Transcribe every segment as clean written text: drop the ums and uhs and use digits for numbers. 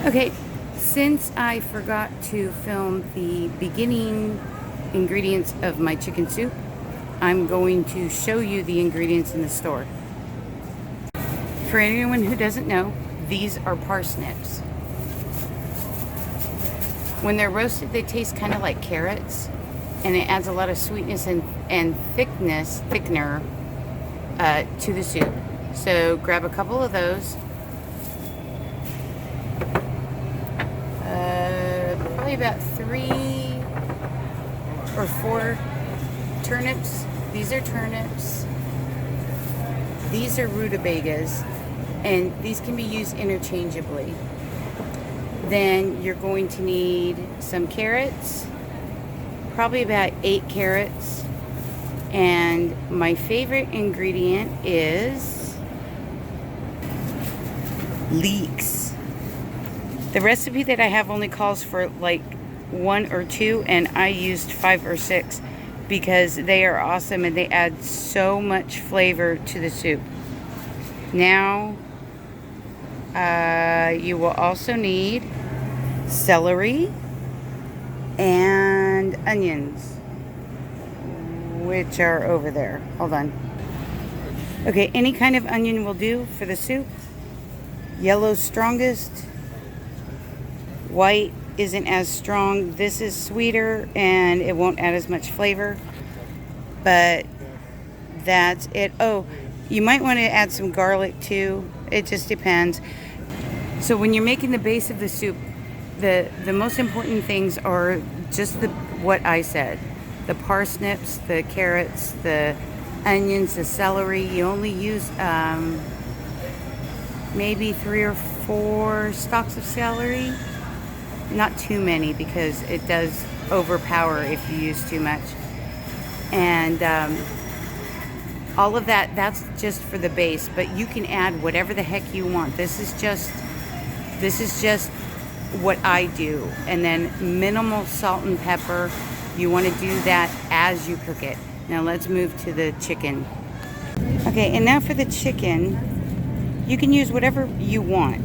Okay, since I forgot to film the beginning ingredients of my chicken soup, I'm going to show you the ingredients in the store. For anyone who doesn't know, these are parsnips. When they're roasted, they taste kind of like carrots, and it adds a lot of sweetness and thickener to the soup. So grab a couple of those. Probably about 3 or 4 turnips. These are turnips. These are rutabagas, and these can be used interchangeably. Then you're going to need some carrots, probably about 8 carrots. And my favorite ingredient is leeks. The recipe that I have only calls for like 1 or 2, and I used 5 or 6 because they are awesome and they add so much flavor to the soup. Now, you will also need celery and onions, which are over there. Hold on. Okay, any kind of onion will do for the soup. Yellow's strongest. White isn't as strong. This is sweeter and it won't add as much flavor. But that's it. Oh, you might want to add some garlic too. It just depends. So when you're making the base of the soup, the most important things are just what I said. The parsnips, the carrots, the onions, the celery. You only use maybe 3 or 4 stalks of celery. Not too many because it does overpower if you use too much. And all of that's just for the base, but you can add whatever the heck you want. This is just what I do. And then minimal salt and pepper. You want to do that as you cook it. Now let's move to the chicken. Okay, and now for the chicken, you can use whatever you want.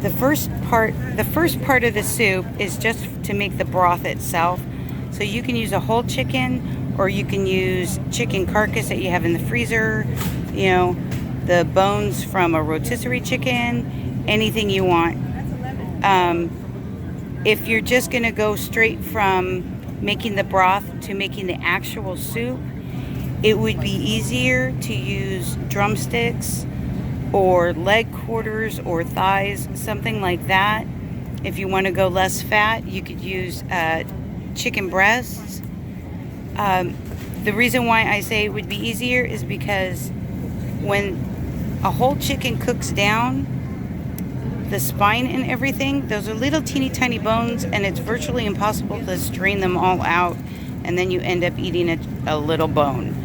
The first part of the soup is just to make the broth itself. So you can use a whole chicken, or you can use chicken carcass that you have in the freezer, you know, the bones from a rotisserie chicken, anything you want. If you're just going to go straight from making the broth to making the actual soup, it would be easier to use drumsticks or leg quarters or thighs, something like that. If you want to go less fat, you could use chicken breasts. The reason why I say it would be easier is because when a whole chicken cooks down, the spine and everything, those are little teeny tiny bones, and it's virtually impossible to strain them all out, and then you end up eating a little bone.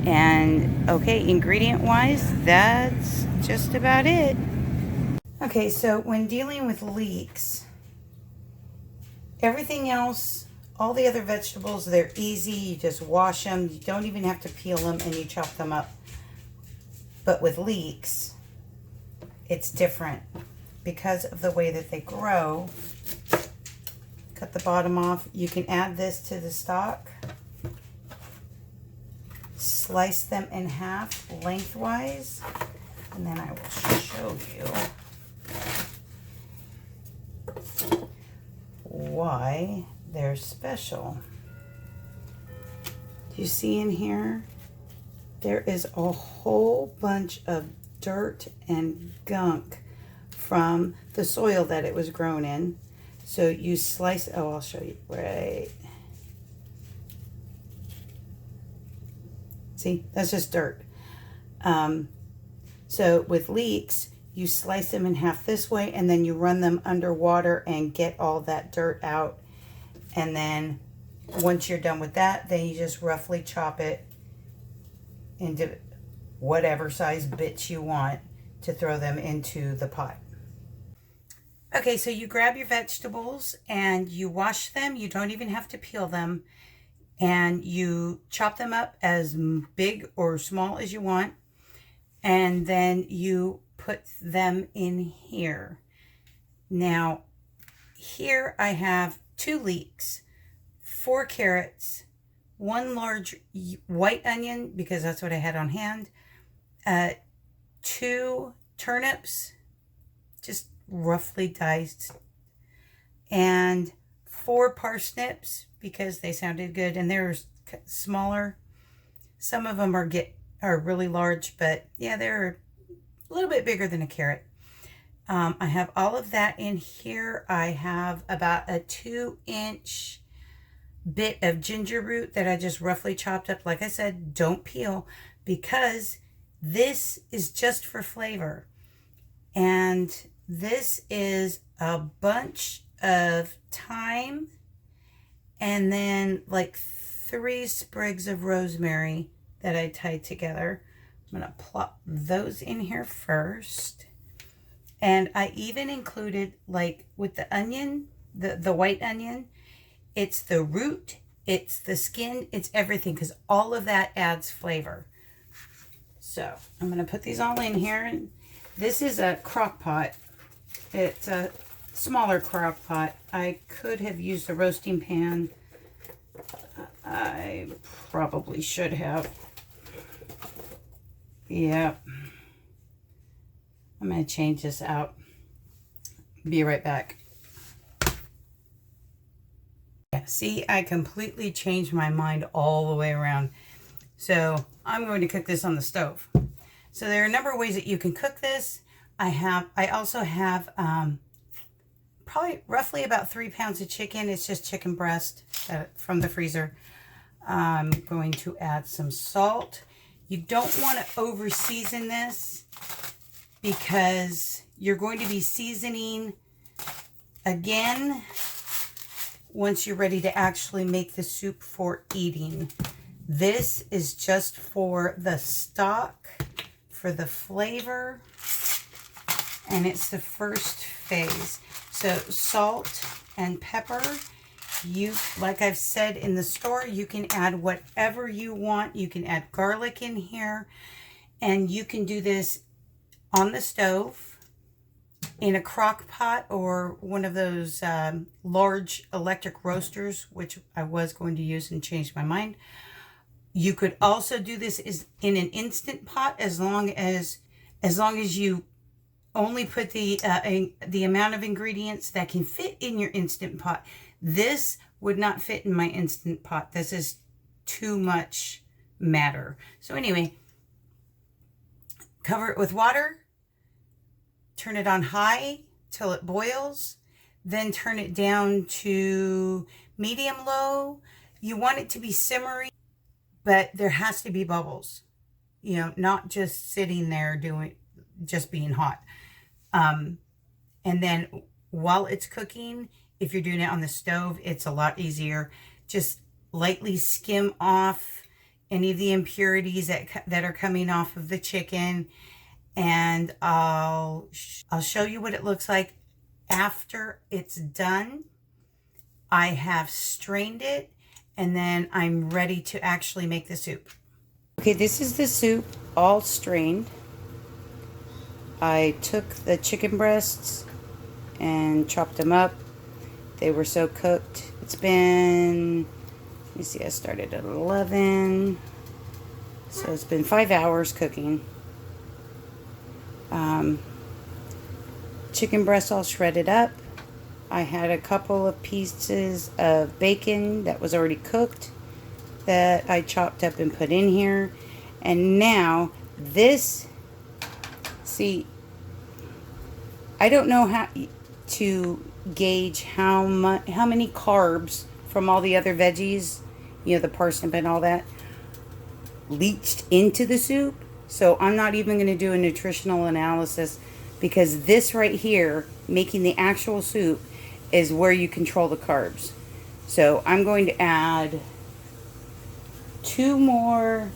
And okay, ingredient wise, that's just about it. Okay, so when dealing with leeks, everything else, all the other vegetables, they're easy. You just wash them. You don't even have to peel them, and you chop them up. But with leeks, it's different because of the way that they grow. Cut the bottom off. You can add this to the stock. Slice them in half lengthwise, and then I will show you why they're special. Do you see in here? There is a whole bunch of dirt and gunk from the soil that it was grown in. So you slice, oh, I'll show you, right. See, that's just dirt. So with leeks, you slice them in half this way, and then you run them under water and get all that dirt out. And then once you're done with that, then you just roughly chop it into whatever size bits you want to throw them into the pot. Okay, so you grab your vegetables and you wash them. You don't even have to peel them. And you chop them up as big or small as you want. And then you put them in here. Now, here I have 2 leeks, 4 carrots, 1 large white onion, because that's what I had on hand, 2 turnips, just roughly diced, and 4 parsnips, because they sounded good, and they're smaller. Some of them are really large, but yeah, they're a little bit bigger than a carrot. I have all of that in here. I have about a 2-inch bit of ginger root that I just roughly chopped up. Like I said, don't peel, because this is just for flavor. And this is a bunch of thyme, and then like 3 sprigs of rosemary that I tied together. I'm gonna plop those in here first. And I even included, like with the onion, the white onion, it's the root, it's the skin, it's everything, because all of that adds flavor. So I'm gonna put these all in here. And this is a crock pot. It's a smaller crock pot. I could have used a roasting pan. I probably should have. Yep. I'm going to change this out. Be right back. Yeah, see, I completely changed my mind all the way around. So I'm going to cook this on the stove. So there are a number of ways that you can cook this. I also have probably roughly about 3 pounds of chicken. It's just chicken breast from the freezer. I'm going to add some salt. You don't want to over season this, because you're going to be seasoning again once you're ready to actually make the soup for eating. This is just for the stock, for the flavor, and it's the first phase. So salt and pepper. Like I've said in the store, you can add whatever you want. You can add garlic in here, and you can do this on the stove, in a crock pot, or one of those large electric roasters, which I was going to use and changed my mind. You could also do this in an instant pot, as long as you only put the amount of ingredients that can fit in your instant pot. This would not fit in my instant pot. This is too much matter. So anyway, cover it with water, turn it on high till it boils, then turn it down to medium-low. You want it to be simmery, but there has to be bubbles, not just sitting there just being hot. And then while it's cooking, if you're doing it on the stove, it's a lot easier. Just lightly skim off any of the impurities that are coming off of the chicken. And I'll show you what it looks like after it's done. I have strained it, and then I'm ready to actually make the soup. Okay, this is the soup all strained. I took the chicken breasts and chopped them up. They were so cooked. It's been, let me see, I started at 11. So it's been 5 hours cooking. Chicken breast all shredded up. I had a couple of pieces of bacon that was already cooked that I chopped up and put in here. And now this, see, I don't know how to gauge how many carbs from all the other veggies, the parsnip and all that, leached into the soup. So I'm not even going to do a nutritional analysis, because this right here, making the actual soup, is where you control the carbs. So I'm going to add 2 more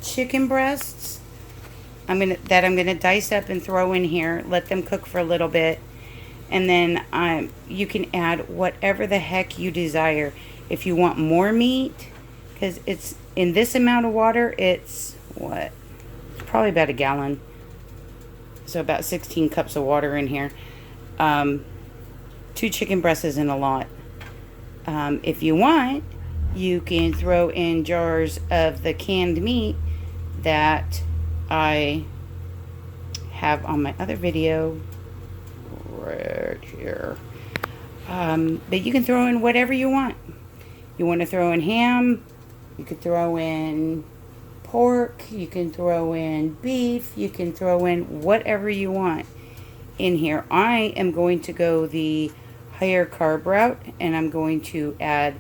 chicken breasts. I'm gonna dice up and throw in here, let them cook for a little bit, and then you can add whatever the heck you desire. If you want more meat, because it's in this amount of water, it's what? Probably about a gallon. So about 16 cups of water in here. 2 chicken breasts isn't a lot. If you want, you can throw in jars of the canned meat that I have on my other video right here. But you can throw in whatever you want. You want to throw in ham, you could throw in pork, you can throw in beef, you can throw in whatever you want in here. I am going to go the higher carb route, and I'm going to add,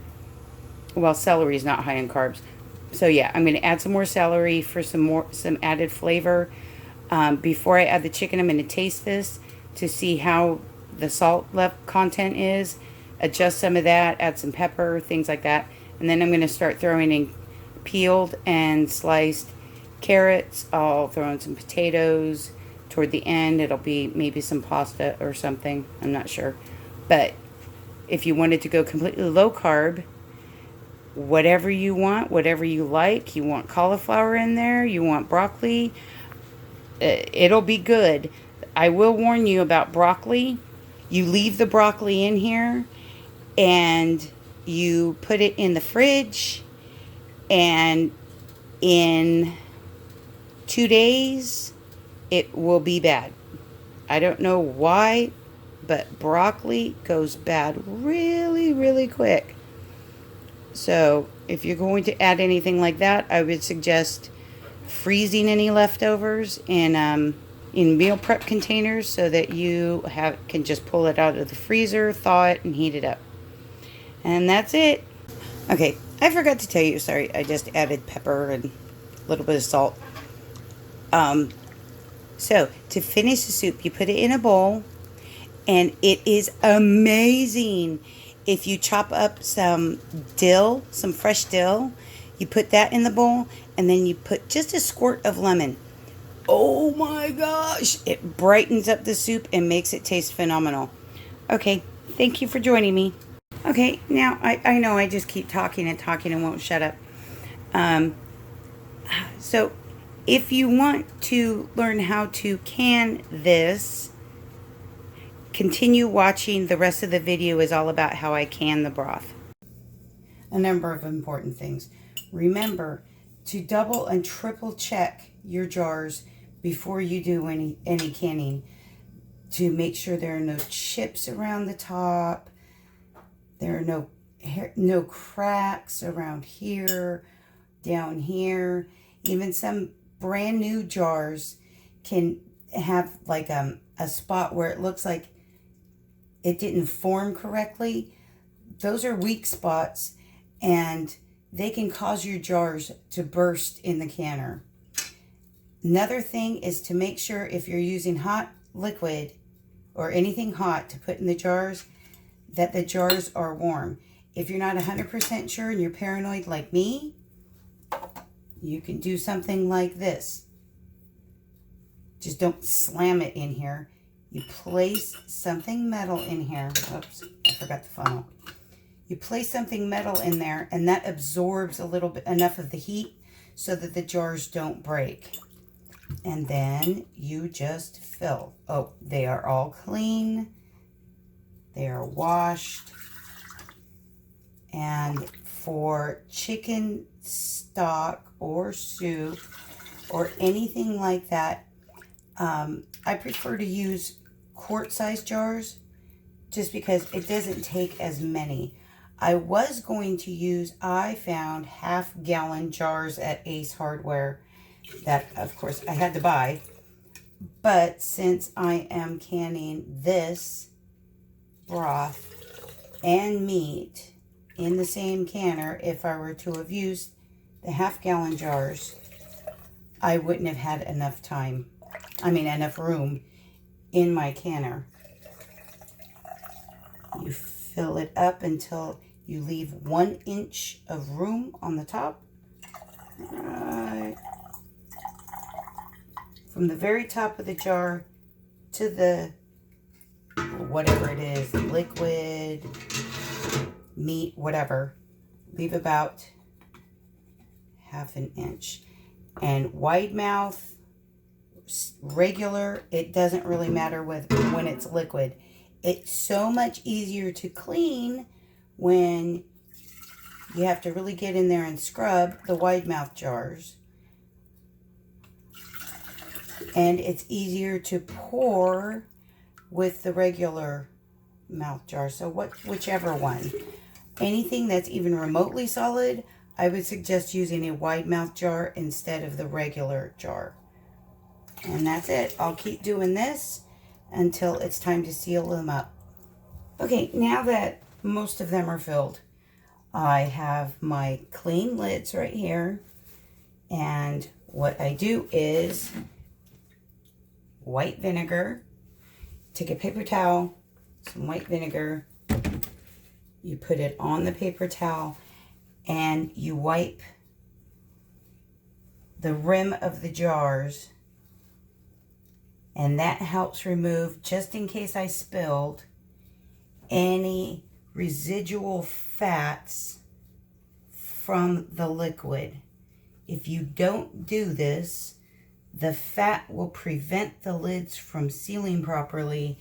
well, celery is not high in carbs. So yeah, I'm going to add some more celery for some added flavor. Before I add the chicken, I'm going to taste this to see how the salt content is. Adjust some of that, add some pepper, things like that. And then I'm going to start throwing in peeled and sliced carrots. I'll throw in some potatoes. Toward the end, it'll be maybe some pasta or something. I'm not sure. But if you wanted to go completely low carb, whatever you want, whatever you like. You want cauliflower in there, you want broccoli, it'll be good. I will warn you about broccoli. You leave the broccoli in here and you put it in the fridge, and in 2 days it will be bad. I don't know why, but broccoli goes bad really, really quick. So if you're going to add anything like that, I would suggest freezing any leftovers in meal prep containers so that you can just pull it out of the freezer, thaw it, and heat it up. And that's it. Okay, I forgot to tell you, sorry, I just added pepper and a little bit of salt. So to finish the soup, you put it in a bowl, and it is amazing. If you chop up some dill, some fresh dill, you put that in the bowl, and then you put just a squirt of lemon. Oh my gosh, it brightens up the soup and makes it taste phenomenal. Okay, thank you for joining me. Okay, now I know I just keep talking and won't shut up. So if you want to learn how to can this, continue watching. The rest of the video is all about how I can the broth. A number of important things. Remember to double and triple check your jars before you do any canning, to make sure there are no chips around the top, there are no cracks around here, down here. Even some brand new jars can have like a spot where it looks like it didn't form correctly. Those are weak spots, and they can cause your jars to burst in the canner. Another thing is to make sure, if you're using hot liquid or anything hot to put in the jars, that the jars are warm. If you're not 100% sure and you're paranoid like me, you can do something like this. Just don't slam it in here. You place something metal in here. Oops, I forgot the funnel. You place something metal in there, and that absorbs a little bit, enough of the heat so that the jars don't break. And then you just fill. Oh, they are all clean. They are washed. And for chicken stock or soup or anything like that, I prefer to use quart-sized jars just because it doesn't take as many. I was going to use, I found half-gallon jars at Ace Hardware that, of course, I had to buy. But since I am canning this broth and meat in the same canner, if I were to have used the half-gallon jars, I wouldn't have had enough room in my canner. You fill it up until you leave 1 inch of room on the top. Right. From the very top of the jar to the, whatever it is, liquid, meat, whatever, leave about 1/2 inch. And wide mouth, regular, it doesn't really matter when it's liquid. It's so much easier to clean when you have to really get in there and scrub the wide mouth jars. And it's easier to pour with the regular mouth jar. So whichever one. Anything that's even remotely solid, I would suggest using a wide mouth jar instead of the regular jar. And that's it. I'll keep doing this until it's time to seal them up. Okay, now that most of them are filled, I have my clean lids right here. And what I do is white vinegar. Take a paper towel, some white vinegar. You put it on the paper towel and you wipe the rim of the jars. And that helps remove, just in case I spilled, any residual fats from the liquid. If you don't do this, the fat will prevent the lids from sealing properly,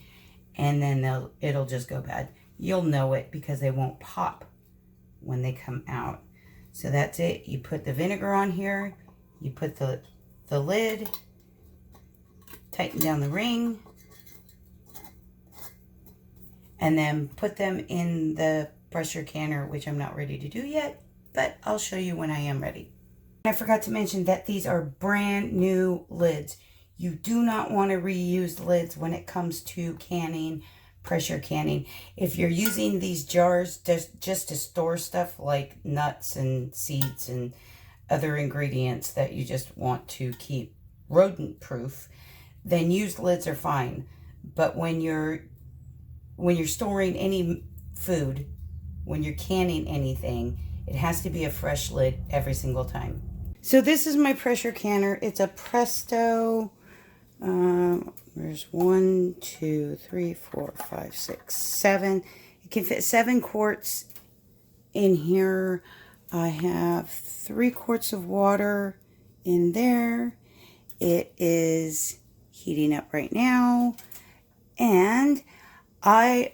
and then it'll just go bad. You'll know it because they won't pop when they come out. So that's it. You put the vinegar on here, you put the lid, tighten down the ring, and then put them in the pressure canner, which I'm not ready to do yet, but I'll show you when I am ready. I forgot to mention that these are brand new lids. You do not want to reuse lids when it comes to canning, pressure canning. If you're using these jars just to store stuff like nuts and seeds and other ingredients that you just want to keep rodent proof, then used lids are fine. But when you're storing any food, when you're canning anything, it has to be a fresh lid every single time. So this is my pressure canner. It's a Presto. There's 1, 2, 3, 4, 5, 6, 7. It can fit 7 quarts in here. I have 3 quarts of water in there. It is heating up right now. And I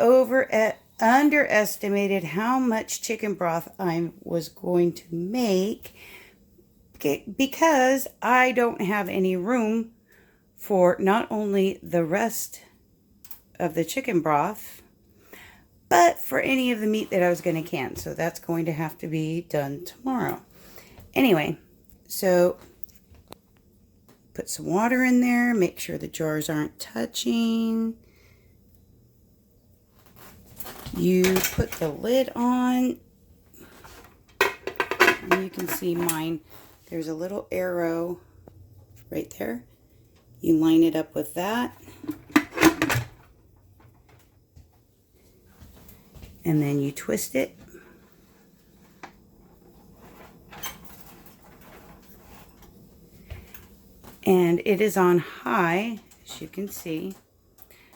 underestimated how much chicken broth I was going to make because I don't have any room for not only the rest of the chicken broth, but for any of the meat that I was going to can. So that's going to have to be done tomorrow. Anyway, so put some water in there, make sure the jars aren't touching. You put the lid on, and you can see mine. There's a little arrow right there. You line it up with that. And then you twist it. And it is on high, as you can see.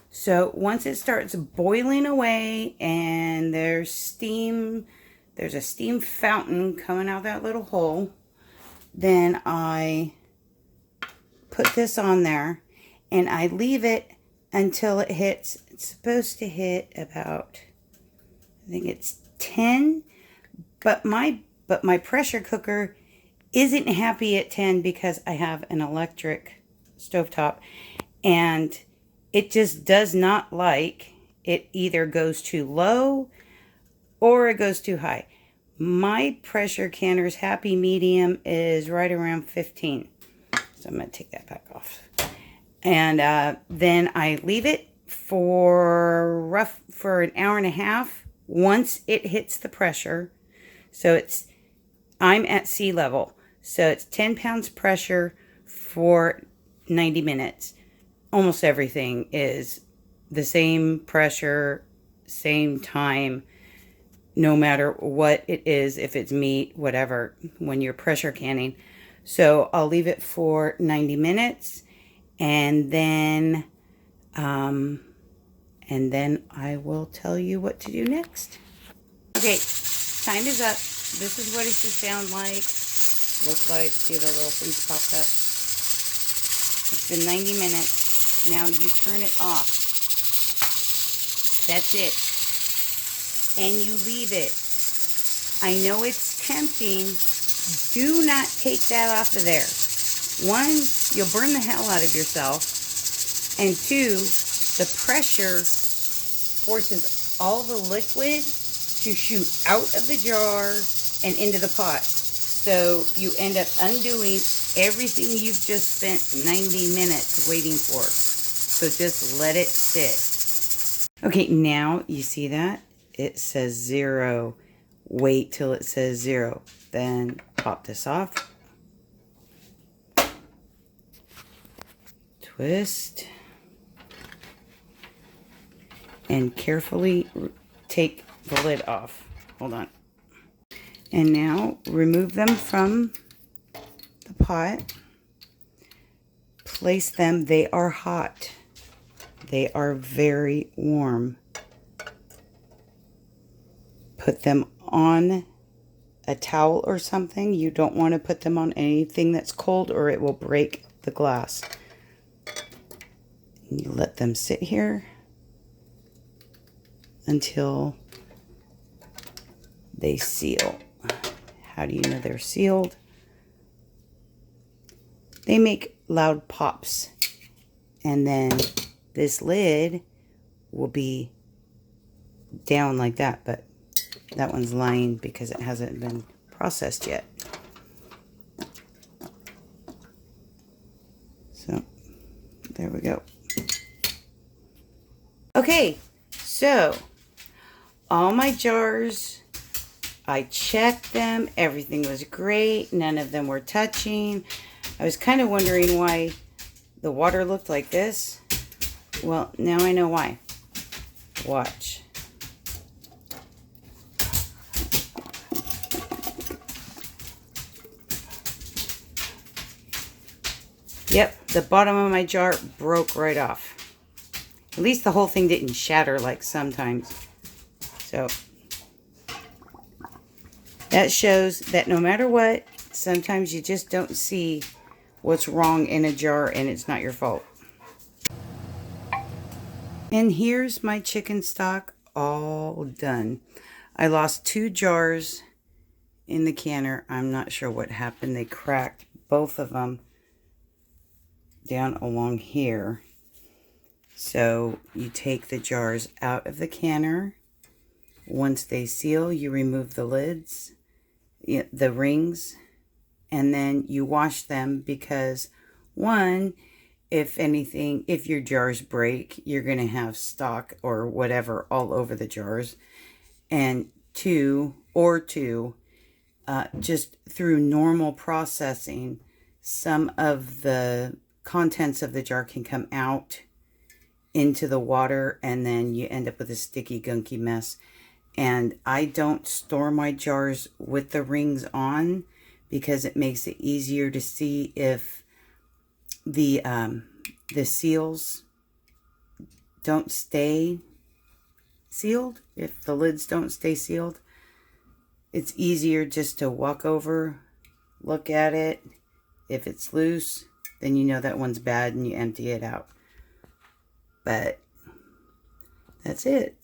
So once it starts boiling away and there's steam, there's a steam fountain coming out that little hole, then I put this on there and I leave it until it hits, it's supposed to hit about, I think it's 10, but my pressure cooker isn't happy at 10 because I have an electric stovetop and it just does not like, it either goes too low or it goes too high. My pressure canner's happy medium is right around 15. So I'm going to take that back off. And then I leave it for an hour and a half once it hits the pressure. So I'm at sea level. So it's 10 pounds pressure for 90 minutes. Almost everything is the same pressure, same time, no matter what it is, if it's meat, whatever, when you're pressure canning. So I'll leave it for 90 minutes and then I will tell you what to do next. Okay, time is up. This is what it should sound like, look like. See the little things popped up. It's been 90 minutes. Now you turn it off. That's it. And you leave it. I know it's tempting. Do not take that off of there. One, you'll burn the hell out of yourself. And two, the pressure forces all the liquid to shoot out of the jar and into the pot. So you end up undoing everything you've just spent 90 minutes waiting for. So just let it sit. Okay, now you see that? It says 0. Wait till it says 0. Then pop this off. Twist. And carefully take the lid off. Hold on. And now remove them from the pot. Place them. They are hot. They are very warm. Put them on a towel or something. You don't want to put them on anything that's cold or it will break the glass. And you let them sit here until they seal. How do you know they're sealed? They make loud pops. And then this lid will be down like that, but that one's lying because it hasn't been processed yet. So, there we go. Okay, so all my jars, I checked them. Everything was great. None of them were touching. I was kind of wondering why the water looked like this. Well, now I know why. Watch. Yep, the bottom of my jar broke right off. At least the whole thing didn't shatter like sometimes. So that shows that no matter what, sometimes you just don't see what's wrong in a jar and it's not your fault. And here's my chicken stock all done. I lost 2 jars in the canner. I'm not sure what happened. They cracked both of them down along here. So you take the jars out of the canner. Once they seal, you remove the lids, the rings, and then you wash them because one, if anything, if your jars break, you're going to have stock or whatever all over the jars. And two, just through normal processing, some of the contents of the jar can come out into the water and then you end up with a sticky, gunky mess. And I don't store my jars with the rings on because it makes it easier to see if the seals don't stay sealed. If the lids don't stay sealed, it's easier just to walk over, look at it. If it's loose, then you know that one's bad and you empty it out. But that's it.